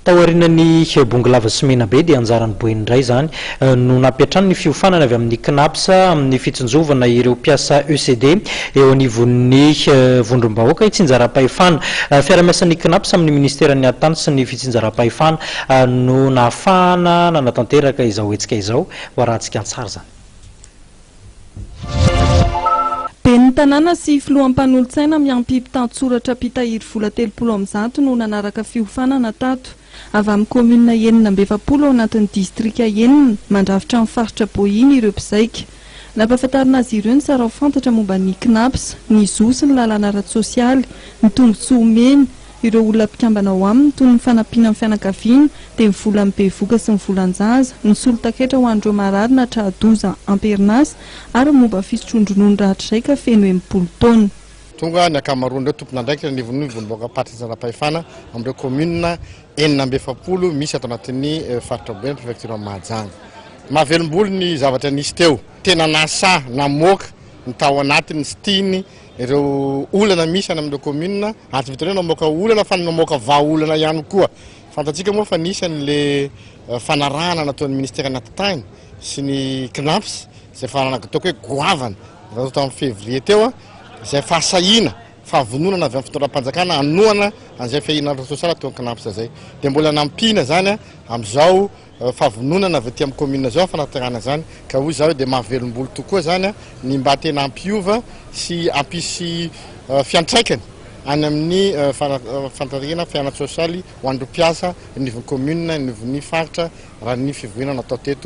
Taorian'ny Bongolava sy Menabe dia anjaran'i Boeny indray zany no nampiantrano ny fiofanana avy amin'ny CNaPS amin'ny fitsinjovana ireo mpiasa ECD eo anivon'ny vondrom-bahoaka itsinjaram-pahefana. Fiaraha-miasan'ny CNaPS amin'ny ministeran'ny Atitany sy ny fitsinjaram-pahefana no nahafahana nanatanteraka izao hetsika izao ho arahantsika tsara zany. Ben'ny tanàna sy filohan'ny mpanolontsaina miampy mpitantsoratra mpitahiry vola 300 no nanaraka fiofanana tato avy amin'ny komuna enina amby 20 ao anatin'ny distrika enina mandrafitra amin'ny faritra Boeny ireo mpizaika. Nampahafantarina azy ireo ny tsara fantatra momba ny CNaPS, ny zo sy ny lalàna ara-tsosialy, ny tombotsoa omeny ireo olona mpikambana ao aminy toy ny fanampiana amin'ny fianakaviana dia ny volan'ny bevoka sy ny volan-jaza, ny solo-taketra ho an'ireo marary na trahadoza amperinasy ary momba fisotrondronono rahatrizay feno 80 taona. Tonga ny akamaroan'ireo tompon'andraikitra anivon'ny vondrom-bahoaka fitsinjaram-pahefana amin'ireo komuna enina amby 20 misy ato anatin'ny faritra Boeny prefecture Mahajanga. Mahavelom-bolo ny zavatra nisy teo. Tena nasa namoaka ny tao anatiny sy tiany ireo olana misy any amin'ireo komuna aty vitoreo namoaka olana fa namoaka vahaolana ihany koa. Fantatsika moa fa nisy an'le fanarahana nataon'ny ministeran'ny Atitany sy ny CNaPS izay fanarahana ataoko hoe goavana raha tamin'ny février teo izay fahasahina fahavononana avy amin'ny fitondram-panjakana anoana an'izay fiahinana sosialy ataon'ny CNaPS zay. Dia mbola nampiana zany amin'izao fahavononana avy aty amin'ny komuna zao fanaterana zany ka hoy zao dia mahavelom-bolo tokoa zany ny mba tena ampiova sy ampisy fiantraikany any amin'ny fantarina fiainana sosialy ho an'ireo mpiasa anivon'ny komuna, anivon'ny faritra raha ny fivoinana atao teto.